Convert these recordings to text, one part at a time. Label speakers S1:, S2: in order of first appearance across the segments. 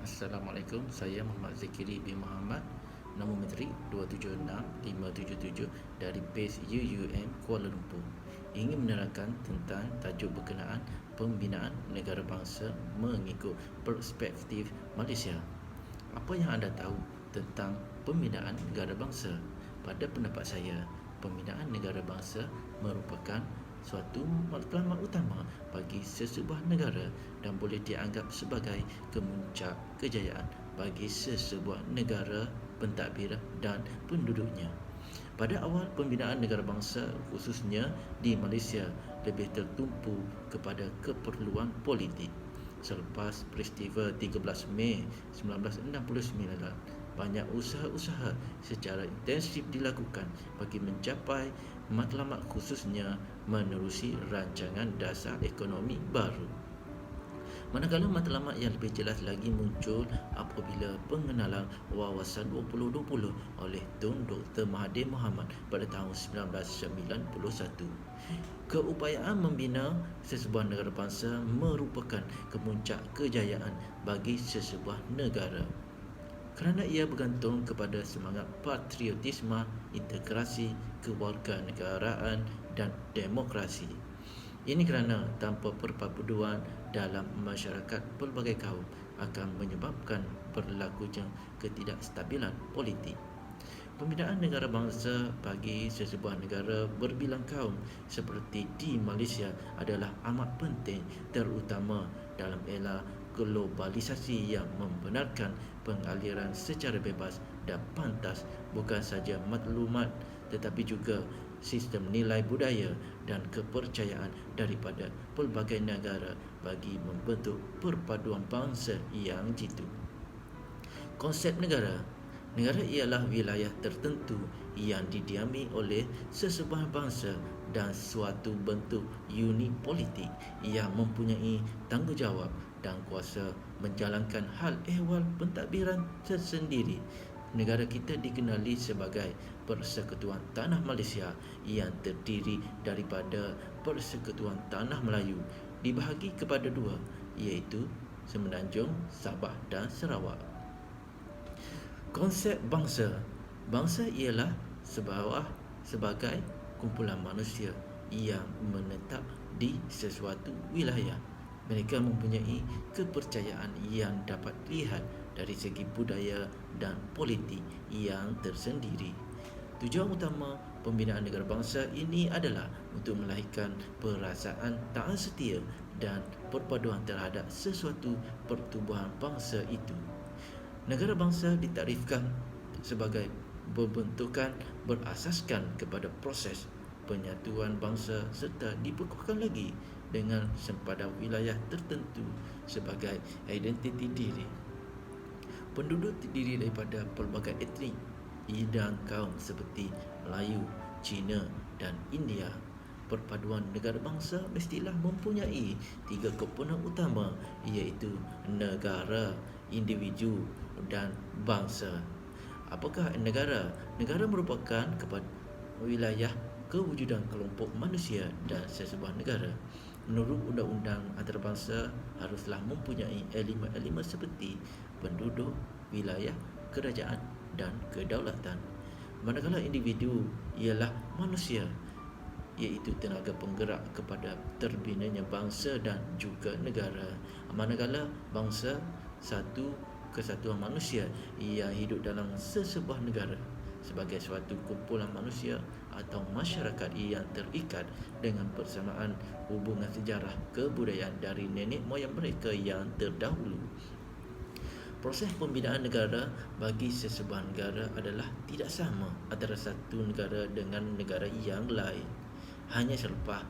S1: Assalamualaikum, saya Muhammad Zakiri bin Muhammad, nombor menteri 276577 dari base UUM Kuala Lumpur. Ingin menerangkan tentang tajuk berkenaan pembinaan negara bangsa mengikut perspektif Malaysia. Apa yang anda tahu tentang pembinaan negara bangsa? Pada pendapat saya, pembinaan negara bangsa merupakan suatu matlamat utama bagi sesebuah negara dan boleh dianggap sebagai kemuncak kejayaan bagi sesebuah negara pentadbir dan penduduknya. Pada awal pembinaan negara bangsa, khususnya di Malaysia, lebih tertumpu kepada keperluan politik. Selepas peristiwa 13 Mei 1969, banyak usaha-usaha secara intensif dilakukan bagi mencapai matlamat, khususnya menerusi rancangan dasar ekonomi baru. Manakala matlamat yang lebih jelas lagi muncul apabila pengenalan wawasan 2020 oleh Tun Dr. Mahathir Mohamad pada tahun 1991. Keupayaan membina sesebuah negara bangsa merupakan kemuncak kejayaan bagi sesebuah negara, kerana ia bergantung kepada semangat patriotisme, integrasi, kewarganegaraan dan demokrasi. Ini kerana tanpa perpaduan dalam masyarakat pelbagai kaum akan menyebabkan berlakunya ketidakstabilan politik. Pembinaan negara bangsa bagi sesebuah negara berbilang kaum seperti di Malaysia adalah amat penting, terutama dalam era globalisasi yang membenarkan pengaliran secara bebas dan pantas bukan saja maklumat tetapi juga sistem nilai budaya dan kepercayaan daripada pelbagai negara bagi membentuk perpaduan bangsa yang jitu. Konsep negara. Negara ialah wilayah tertentu yang didiami oleh sesebuah bangsa dan suatu bentuk unit politik yang mempunyai tanggungjawab dan kuasa menjalankan hal ehwal pentadbiran tersendiri. Negara kita dikenali sebagai Persekutuan Tanah Malaysia yang terdiri daripada Persekutuan Tanah Melayu dibahagi kepada dua, iaitu Semenanjung, Sabah dan Sarawak. Konsep bangsa. Bangsa ialah sebagai kumpulan manusia yang menetap di sesuatu wilayah. Mereka mempunyai kepercayaan yang dapat dilihat dari segi budaya dan politik yang tersendiri. Tujuan utama pembinaan negara bangsa ini adalah untuk melahirkan perasaan taat setia dan perpaduan terhadap sesuatu pertubuhan bangsa itu. Negara bangsa ditarifkan sebagai pembentukan berasaskan kepada proses penyatuan bangsa serta dikukuhkan lagi dengan sempadan wilayah tertentu sebagai identiti diri. Penduduk terdiri daripada pelbagai etnik dan kaum seperti Melayu, Cina dan India. Perpaduan negara bangsa mestilah mempunyai tiga komponen utama, iaitu negara, individu dan bangsa. Apakah negara? Negara merupakan wilayah kewujudan kelompok manusia dan sesebuah negara. Menurut undang-undang antarabangsa haruslah mempunyai elemen-elemen seperti penduduk, wilayah, kerajaan dan kedaulatan. Manakala individu ialah manusia, iaitu tenaga penggerak kepada terbinanya bangsa dan juga negara. Manakala bangsa satu kesatuan manusia yang hidup dalam sesebuah negara sebagai suatu kumpulan manusia atau masyarakat yang terikat dengan persamaan hubungan sejarah kebudayaan dari nenek moyang mereka yang terdahulu. Proses pembinaan negara bagi sesebuah negara adalah tidak sama antara satu negara dengan negara yang lain. Hanya selepas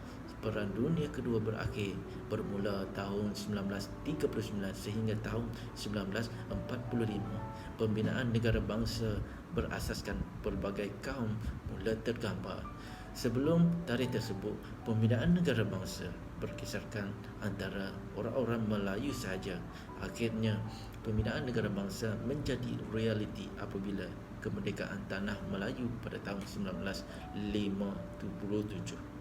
S1: Perang Dunia Kedua berakhir bermula tahun 1939 sehingga tahun 1945, pembinaan negara bangsa berasaskan pelbagai kaum mula tergambar. Sebelum tarikh tersebut, pembinaan negara bangsa berkisarkan antara orang-orang Melayu sahaja. Akhirnya, pembinaan negara bangsa menjadi realiti apabila kemerdekaan tanah Melayu pada tahun 1957.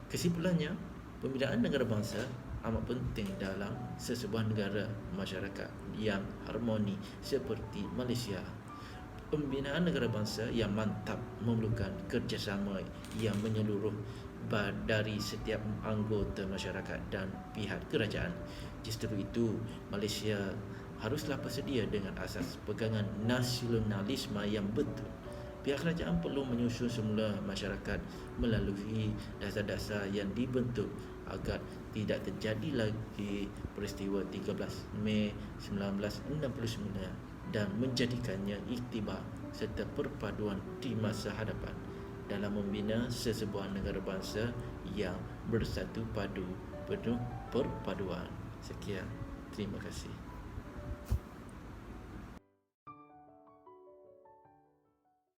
S1: Kesimpulannya, pembinaan negara bangsa amat penting dalam sesebuah negara masyarakat yang harmoni seperti Malaysia. Pembinaan negara bangsa yang mantap memerlukan kerjasama yang menyeluruh dari setiap anggota masyarakat dan pihak kerajaan. Justru itu, Malaysia haruslah bersedia dengan asas pegangan nasionalisme yang betul. Pihak kerajaan perlu menyusun semula masyarakat melalui dasar-dasar yang dibentuk agar tidak terjadi lagi peristiwa 13 Mei 1969 dan menjadikannya iktibar serta perpaduan di masa hadapan dalam membina sesebuah negara bangsa yang bersatu padu penuh perpaduan. Sekian, terima kasih.